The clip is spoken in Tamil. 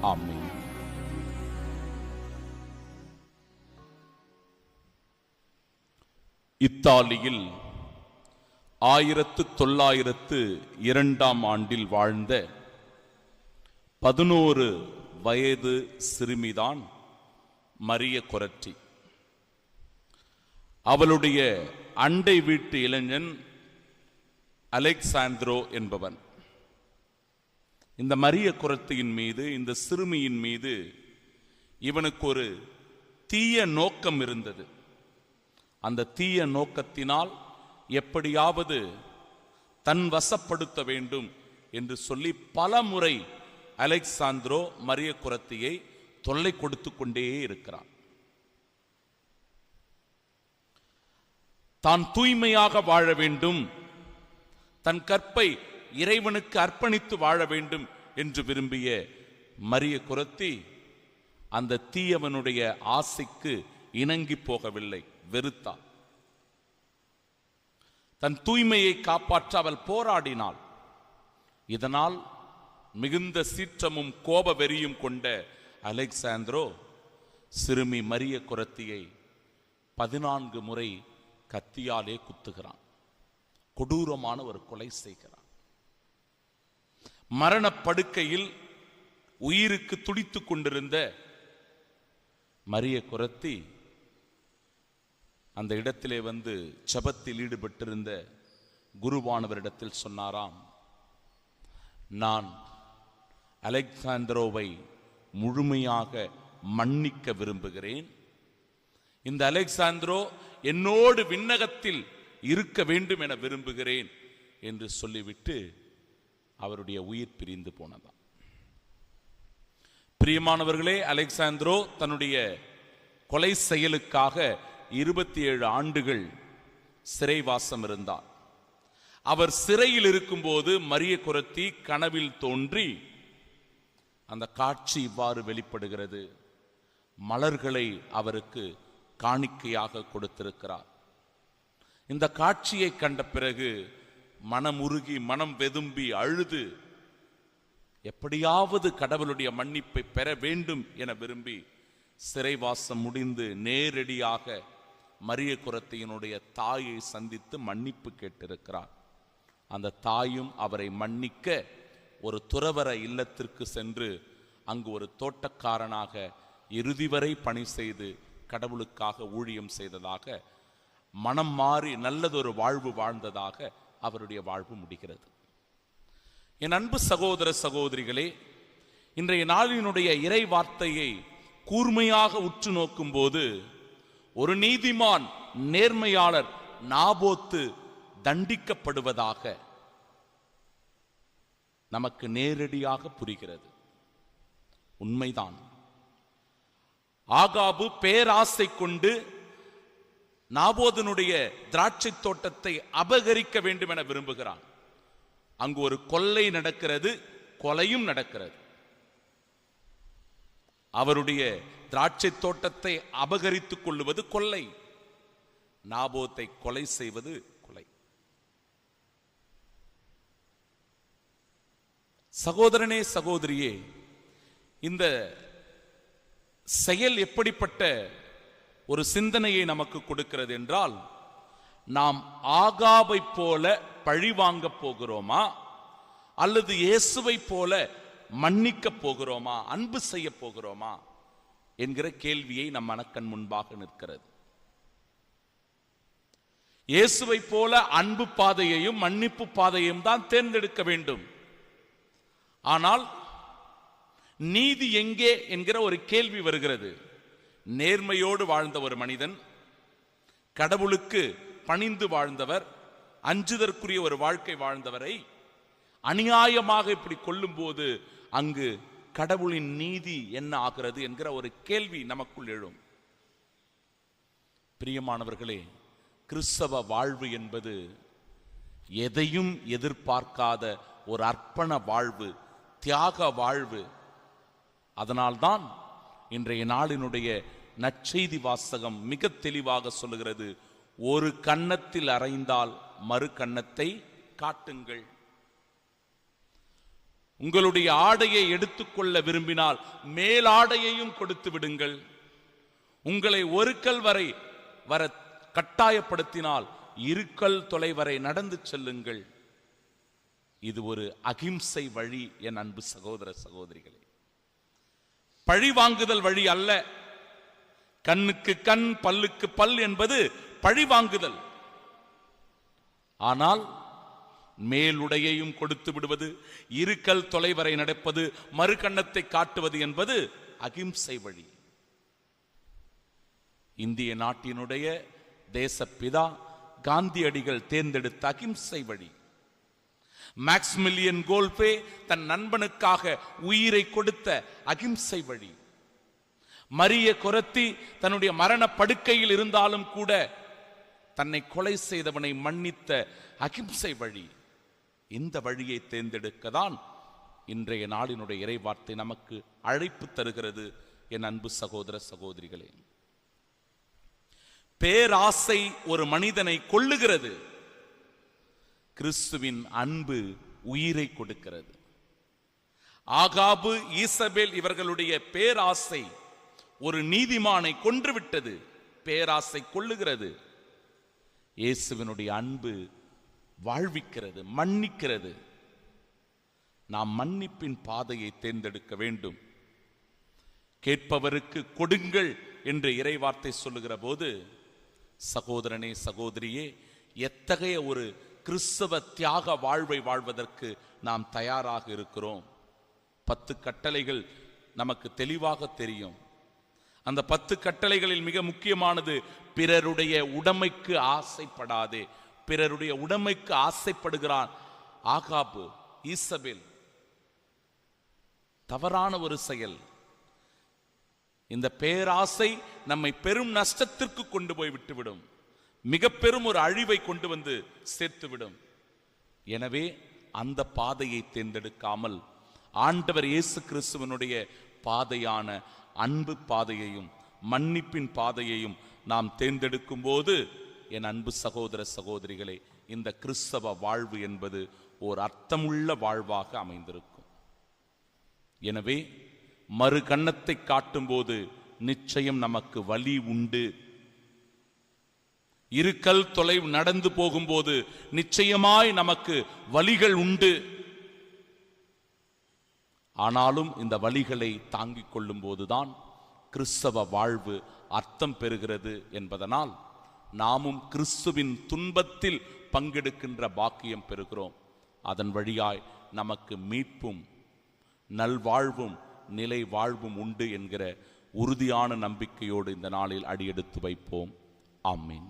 ஆமென். இத்தாலியில் 1902 வாழ்ந்த 11 வயது சிறுமிதான் மரிய கொரட்டி. அவளுடைய அண்டை வீட்டு இளைஞன் அலெக்சாந்திரோ என்பவன். இந்த மரிய கொரத்தியின் மீது, இந்த சிறுமியின் மீது இவனுக்கு ஒரு தீய நோக்கம் இருந்தது. அந்த தீய நோக்கத்தினால் எப்படியாவது தன் வசப்படுத்த வேண்டும் என்று சொல்லி பல முறை அலெக்சாந்திரோ மரிய கொரத்தியை தொல்லை கொடுத்து கொண்டே இருக்கிறான். தான் தூய்மையாக வாழ வேண்டும், தன் கற்பை இறைவனுக்கு அர்ப்பணித்து வாழ வேண்டும் என்று விரும்பிய மரிய கொரத்தி அந்த தீயவனுடைய ஆசைக்கு இணங்கி போகவில்லை, வெறுத்தாள். தன் தூய்மையை காப்பாற்ற அவள் போராடினாள். இதனால் மிகுந்த சீற்றமும் கோப வெறியும் கொண்ட அலெக்சாந்திரோ சிறுமி மரிய கொரத்தியை 14 முறை கத்தியாலே குத்துகிறான். கொடூரமான ஒரு கொலை செய்கிறான். மரணப்படுக்கையில் உயிருக்கு துடித்துக் கொண்டிருந்த மரிய கொரத்தி அந்த இடத்திலே வந்து ஜெபத்தில் ஈடுபட்டிருந்த குருவானவரிடத்தில் சொன்னாராம், நான் அலெக்சாந்திரோவை முழுமையாக மன்னிக்க விரும்புகிறேன். இந்த அலெக்சாந்திரோ என்னோடு விண்ணகத்தில் இருக்க வேண்டும் என விரும்புகிறேன் என்று சொல்லிவிட்டு அவருடைய உயிர் பிரிந்து போனதாம். பிரியமானவர்களே, அலெக்சாந்திரோ தன்னுடைய கொலை செயலுக்காக 27 ஆண்டுகள் சிறைவாசம் இருந்தார். அவர் சிறையில் இருக்கும்போது மரிய கொரத்தி கனவில் தோன்றி, அந்த காட்சி இவ்வாறு வெளிப்படுகிறது. மலர்களை அவருக்கு காணிக்கையாக கொடுத்திருக்கிறார். இந்த காட்சியை கண்ட பிறகு மனமுருகி மனம் வெதும்பி அழுது எப்படியாவது கடவுளுடைய மன்னிப்பை பெற வேண்டும் என விரும்பி சிறைவாசம் முடிந்து நேரடியாக மரிய கொரத்தியினுடைய தாயை சந்தித்து மன்னிப்பு கேட்டிருக்கிறார். அந்த தாயும் அவரை மன்னிக்க ஒரு துறவற இல்லத்திற்கு சென்று அங்கு ஒரு தோட்டக்காரனாக இறுதி வரை பணி செய்து கடவுளுக்காக ஊழியம் செய்ததாக, மனம் மாறி நல்லதொரு வாழ்வு வாழ்ந்ததாக அவருடைய வாழ்வு முடிகிறது. என் அன்பு சகோதர சகோதரிகளே, இன்றைய நாளினுடைய இறை வார்த்தையை கூர்மையாக உற்று நோக்கும் போது ஒரு நீதிமான் நேர்மையாளர் நாபோத்து தண்டிக்கப்படுவதாக நமக்கு நேரடியாக புரிகிறது. உண்மைதான். ஆகாபு பேராசை கொண்டு நாபோதனுடைய திராட்சை தோட்டத்தை அபகரிக்க வேண்டும் என விரும்புகிறான். அங்கு ஒரு கொள்ளை நடக்கிறது, கொலையும் நடக்கிறது. அவருடைய திராட்சை தோட்டத்தை அபகரித்துக் கொள்வது கொள்ளை, நாபோத்தை கொலை செய்வது கொலை. சகோதரனே, சகோதரியே, இந்த செயல் எப்படிப்பட்ட ஒரு சிந்தனையை நமக்கு கொடுக்கிறது என்றால், நாம் ஆகாபை போல பழி வாங்க போகிறோமா அல்லது இயேசுவை போல மன்னிக்க போகிறோமா, அன்பு செய்ய போகிறோமா என்கிற கேள்வியை நம் மனக்கண் முன்பாக நிற்கிறது. இயேசுவை போல அன்பு பாதையையும் மன்னிப்பு பாதையையும் தான் தேர்ந்தெடுக்க வேண்டும். ஆனால் நீதி எங்கே என்கிற ஒரு கேள்வி வருகிறது. நேர்மையோடு வாழ்ந்த ஒரு மனிதன், கடவுளுக்கு பணிந்து வாழ்ந்தவர், அஞ்சுதற்குரிய ஒரு வாழ்க்கை வாழ்ந்தவரை அநியாயமாக இப்படி கொல்லும் போது அங்கு கடவுளின் நீதி என்ன ஆகிறது என்கிற ஒரு கேள்வி நமக்குள் எழும். பிரியமானவர்களே, கிறிஸ்தவ வாழ்வு என்பது எதையும் எதிர்பார்க்காத ஒரு அர்ப்பண வாழ்வு, தியாக வாழ்வு. அதனால்தான் இன்றைய நாளினுடைய நற்செய்தி வாசகம் மிக தெளிவாக சொல்லுகிறது, ஒரு கன்னத்தில் அறைந்தால் மறு கன்னத்தை காட்டுங்கள். உங்களுடைய ஆடையை எடுத்துக்கொள்ள விரும்பினால் மேலாடையையும் கொடுத்து விடுங்கள். உங்களை ஒரு கல் வரை வர கட்டாயப்படுத்தினால் இருக்கல் தொலை வரை நடந்து செல்லுங்கள். இது ஒரு அகிம்சை வழி. என் அன்பு சகோதர சகோதரிகளே, பழி வாங்குதல் வழி அல்ல. கண்ணுக்கு கண் பல்லுக்கு பல் என்பது பழி வாங்குதல். ஆனால் மேலுடையையும் கொடுத்து விடுவது, இருக்கல் தொலைவரை நடப்பது, மறு கண்ணத்தை காட்டுவது என்பது அகிம்சை வழி. இந்திய நாட்டினுடைய தேசப்பிதா காந்தியடிகள் தேர்ந்தெடுத்த அகிம்சை வழி. மேக்ஸ்மில்லியன் கோல்பே தன் நண்பனுக்காக உயிரை கொடுத்த அகிம்சை வழி. மரிய கொரத்தி தன்னுடைய மரண படுக்கையில் இருந்தாலும் கூட தன்னை கொலை செய்தவனை மன்னித்த அகிம்சை வழி. இந்த வழியை தேர்ந்தெடுக்கதான் இன்றைய நாளினுடைய இறைவார்த்தை நமக்கு அழைப்பு தருகிறது. என் அன்பு சகோதர சகோதரிகளே, பேராசை ஒரு மனிதனை கொல்லுகிறது. கிறிஸ்துவின் அன்பு உயிரை கொடுக்கிறது. ஆகாபு, ஈசபேல் இவர்களுடைய பேராசை ஒரு நீதிமானை கொன்றுவிட்டது. பேராசை கொல்லுகிறது. இயேசுவினுடைய அன்பு வாழ்விக்கிறது, மன்னிக்கிறது. நாம் மன்னிப்பின் பாதையை தேர்ந்தெடுக்க வேண்டும். கேட்பவருக்கு கொடுங்கள் என்று இறைவார்த்தை சொல்லுகிற போது, சகோதரனே சகோதரியே, எத்தகைய ஒரு கிறிஸ்தவ தியாக வாழ்வை வாழ்வதற்கு நாம் தயாராக இருக்கிறோம். 10 கட்டளைகள் நமக்கு தெளிவாக தெரியும். அந்த 10 கட்டளைகளில் மிக முக்கியமானது, பிறருடைய உடைமைக்கு ஆசைப்படாதே. பிறருடைய உடைமைக்கு ஆசைப்படுகிறான் ஆகாபு, ஈசபேல். தவறான ஒரு செயல். இந்த பேராசை நம்மை பெரும் நஷ்டத்திற்கு கொண்டு போய் விட்டுவிடும். மிக பெரும் ஒரு அழிவை கொண்டு வந்து சேர்த்துவிடும். எனவே அந்த பாதையை தேர்ந்தெடுக்காமல் ஆண்டவர் இயேசு கிறிஸ்துவனுடைய பாதையான அன்பு பாதையையும் மன்னிப்பின் பாதையையும் நாம் தேர்ந்தெடுக்கும் போது, என் அன்பு சகோதர சகோதரிகளே, இந்த கிறிஸ்தவ வாழ்வு என்பது ஓர் அர்த்தமுள்ள வாழ்வாக அமைந்திருக்கும். எனவே மறு கண்ணத்தை காட்டும் போது நிச்சயம் நமக்கு வலி உண்டு. இருக்கல் தொலைவு நடந்து போகும்போது நிச்சயமாய் நமக்கு வலிகள் உண்டு. ஆனாலும் இந்த வலிகளை தாங்கிக் கொள்ளும் போதுதான் கிறிஸ்தவ வாழ்வு அர்த்தம் பெறுகிறது என்பதனால் நாமும் கிறிஸ்துவின் துன்பத்தில் பங்கெடுக்கின்ற பாக்கியம் பெறுகிறோம். அதன் வழியாய் நமக்கு மீட்பும் நல்வாழ்வும் நிலை வாழ்வும் உண்டு என்கிற உறுதியான நம்பிக்கையோடு இந்த நாளில் அடியெடுத்து வைப்போம். ஆமென்.